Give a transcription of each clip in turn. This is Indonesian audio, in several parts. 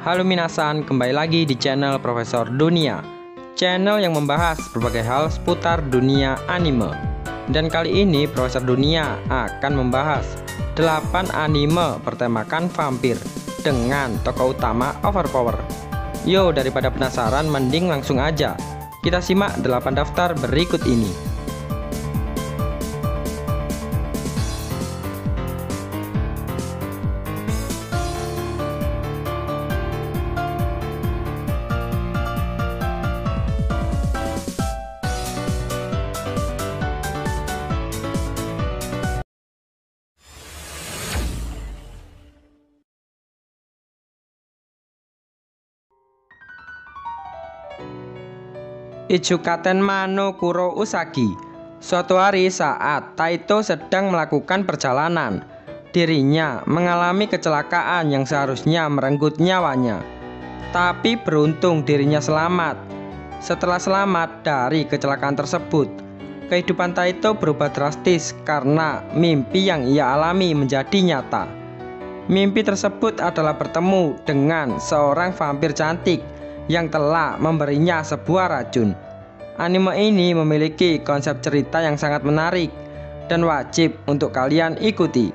Halo minasan, kembali lagi di channel Profesor Dunia, channel yang membahas berbagai hal seputar dunia anime. Dan kali ini Profesor Dunia akan membahas 8 anime bertemakan vampir dengan tokoh utama overpower. Yo, daripada penasaran, mending langsung aja kita simak 8 daftar berikut ini. Ijukatenma no Kuro Usagi. Suatu hari saat Taito sedang melakukan perjalanan, dirinya mengalami kecelakaan yang seharusnya merenggut nyawanya. Tapi beruntung dirinya selamat. Setelah selamat dari kecelakaan tersebut, kehidupan Taito berubah drastis karena mimpi yang ia alami menjadi nyata. Mimpi tersebut adalah bertemu dengan seorang vampir cantik yang telah memberinya sebuah racun. Anime ini memiliki konsep cerita yang sangat menarik dan wajib untuk kalian ikuti.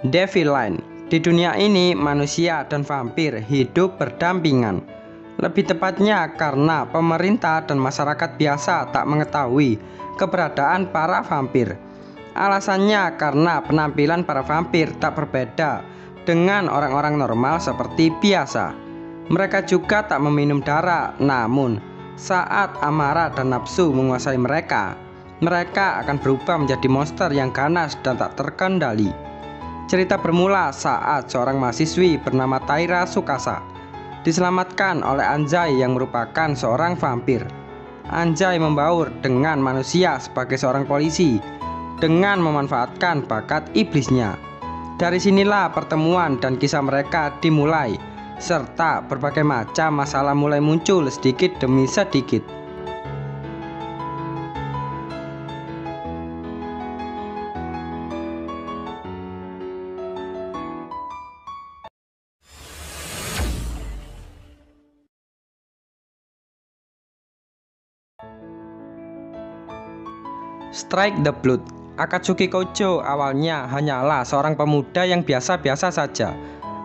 Deviline. Di dunia ini manusia dan vampir hidup berdampingan. Lebih tepatnya karena pemerintah dan masyarakat biasa tak mengetahui keberadaan para vampir. Alasannya karena penampilan para vampir tak berbeda dengan orang-orang normal seperti biasa. Mereka juga tak meminum darah, namun saat amarah dan nafsu menguasai mereka, mereka akan berubah menjadi monster yang ganas dan tak terkendali. Cerita bermula saat seorang mahasiswi bernama Taira Tsukasa diselamatkan oleh Anjay yang merupakan seorang vampir. Anjay membaur dengan manusia sebagai seorang polisi dengan memanfaatkan bakat iblisnya. Dari sinilah pertemuan dan kisah mereka dimulai, serta berbagai macam masalah mulai muncul sedikit demi sedikit. Strike the Blood. Akatsuki Kojo awalnya hanyalah seorang pemuda yang biasa-biasa saja.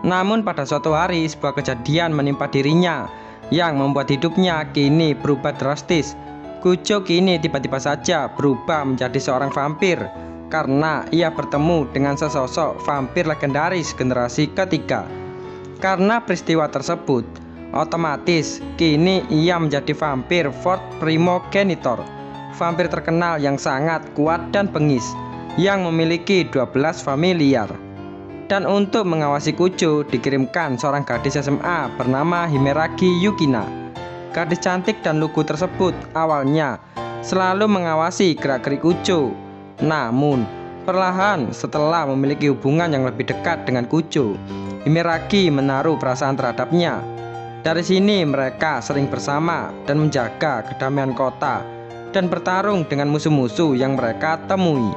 Namun pada suatu hari sebuah kejadian menimpa dirinya yang membuat hidupnya kini berubah drastis. Kojo kini tiba-tiba saja berubah menjadi seorang vampir karena ia bertemu dengan sesosok vampir legendaris generasi ketiga. Karena peristiwa tersebut, otomatis kini ia menjadi vampir Fourth Primogenitor, vampir terkenal yang sangat kuat dan bengis yang memiliki 12 familiar. Dan untuk mengawasi Kojo dikirimkan seorang gadis SMA bernama Himeragi Yukina. Gadis cantik dan lugu tersebut awalnya selalu mengawasi gerak-gerik Kojo. Namun perlahan setelah memiliki hubungan yang lebih dekat dengan Kojo, Himeragi menaruh perasaan terhadapnya. Dari sini mereka sering bersama dan menjaga kedamaian kota dan bertarung dengan musuh-musuh yang mereka temui.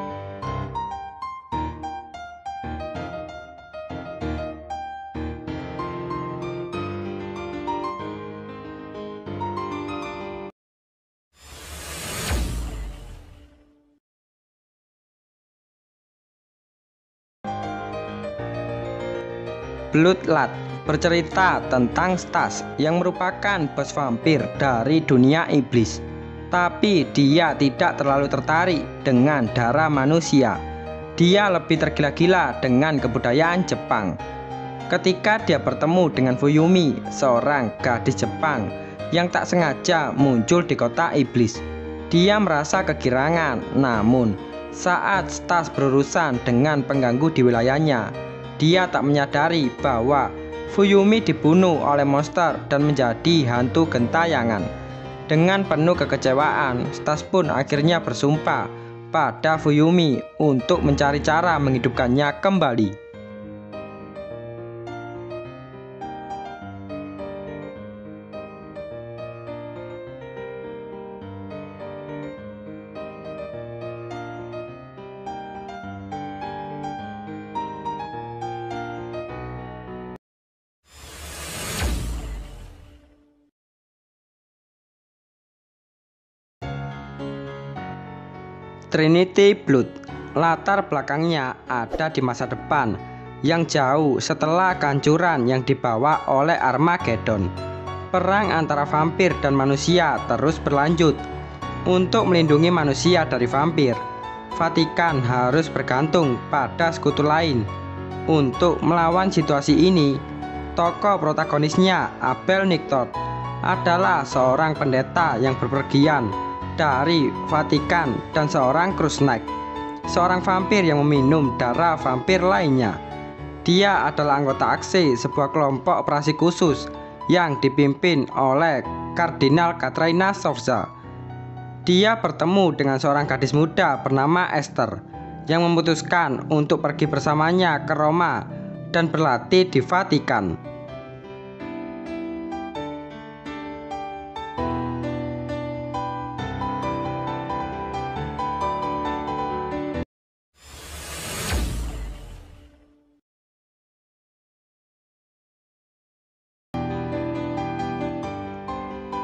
Bloodlust bercerita tentang Stas yang merupakan bos vampir dari dunia iblis. Tapi dia tidak terlalu tertarik dengan darah manusia. Dia lebih tergila-gila dengan kebudayaan Jepang. Ketika dia bertemu dengan Fuyumi, seorang gadis Jepang yang tak sengaja muncul di kota iblis, dia merasa kegirangan. Namun saat Stas berurusan dengan pengganggu di wilayahnya, dia tak menyadari bahwa Fuyumi dibunuh oleh monster dan menjadi hantu gentayangan. Dengan penuh kekecewaan, Stas pun akhirnya bersumpah pada Fuyumi untuk mencari cara menghidupkannya kembali. Trinity Blood, latar belakangnya ada di masa depan yang jauh setelah kehancuran yang dibawa oleh Armageddon. Perang antara vampir dan manusia terus berlanjut. Untuk melindungi manusia dari vampir, Vatikan harus bergantung pada sekutu lain. Untuk melawan situasi ini, tokoh protagonisnya Abel Nictot adalah seorang pendeta yang berpergian dari Vatikan dan seorang Krusznak, seorang vampir yang meminum darah vampir lainnya. Dia adalah anggota aksi sebuah kelompok operasi khusus yang dipimpin oleh Kardinal Katrina Sforza. Dia bertemu dengan seorang gadis muda bernama Esther yang memutuskan untuk pergi bersamanya ke Roma dan berlatih di Vatikan.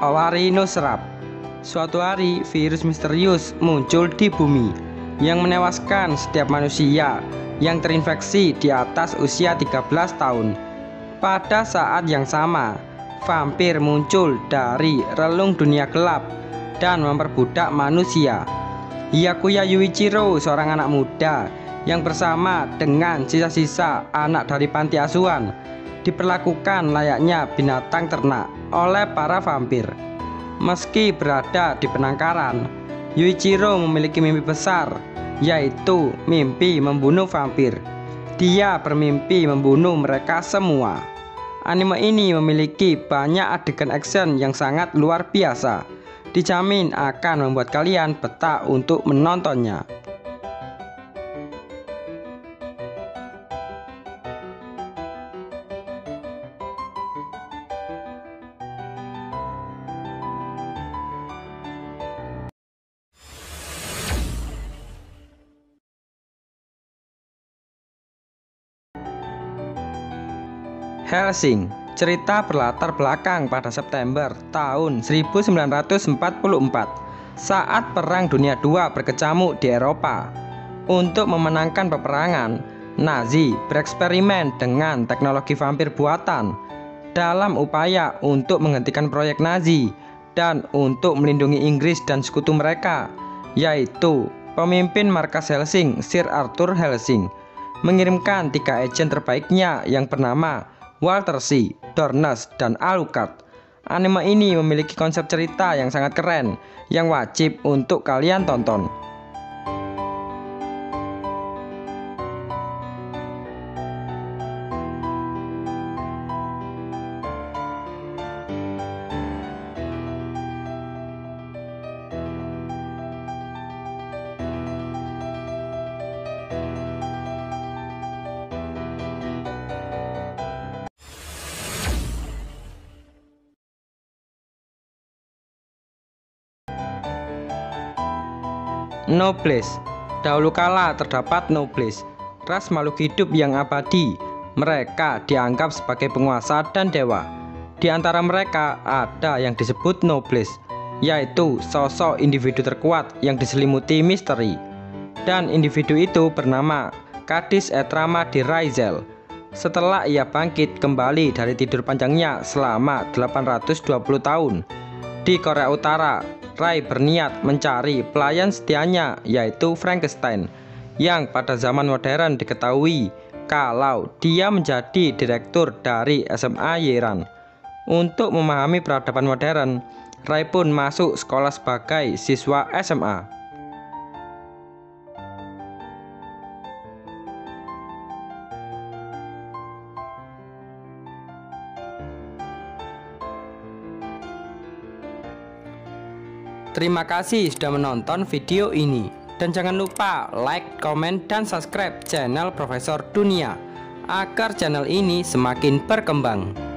Owari no Serap. Suatu hari, virus misterius muncul di bumi yang menewaskan setiap manusia yang terinfeksi di atas usia 13 tahun. Pada saat yang sama, vampir muncul dari relung dunia gelap dan memperbudak manusia. Hyakuya Yuichiro, seorang anak muda yang bersama dengan sisa-sisa anak dari panti asuhan, diperlakukan layaknya binatang ternak oleh para vampir. Meski berada di penangkaran, Yuichiro memiliki mimpi besar, yaitu mimpi membunuh vampir. Dia bermimpi membunuh mereka semua. Anime ini memiliki banyak adegan action yang sangat luar biasa. Dijamin akan membuat kalian betah untuk menontonnya. Hellsing, cerita berlatar belakang pada September tahun 1944 saat Perang Dunia II berkecamuk di Eropa. Untuk memenangkan peperangan, Nazi bereksperimen dengan teknologi vampir buatan dalam upaya untuk menghentikan proyek Nazi dan untuk melindungi Inggris dan sekutu mereka, yaitu pemimpin markas Hellsing, Sir Arthur Hellsing, mengirimkan 3 agen terbaiknya yang bernama Walter C., Dornes, dan Alucard. Anime ini memiliki konsep cerita yang sangat keren yang wajib untuk kalian tonton. Nobles. Dahulu kala terdapat Nobles, ras makhluk hidup yang abadi. Mereka dianggap sebagai penguasa dan dewa. Di antara mereka ada yang disebut Nobles, yaitu sosok individu terkuat yang diselimuti misteri. Dan individu itu bernama Kadis Etrama di Raizel. Setelah ia bangkit kembali dari tidur panjangnya selama 820 tahun di Korea Utara, Rai berniat mencari pelayan setianya, yaitu Frankenstein, yang pada zaman modern diketahui kalau dia menjadi direktur dari SMA Yeran. Untuk memahami peradaban modern, Rai pun masuk sekolah sebagai siswa SMA. Terima kasih sudah menonton video ini. Dan jangan lupa like, komen, dan subscribe channel Profesor Dunia agar channel ini semakin berkembang.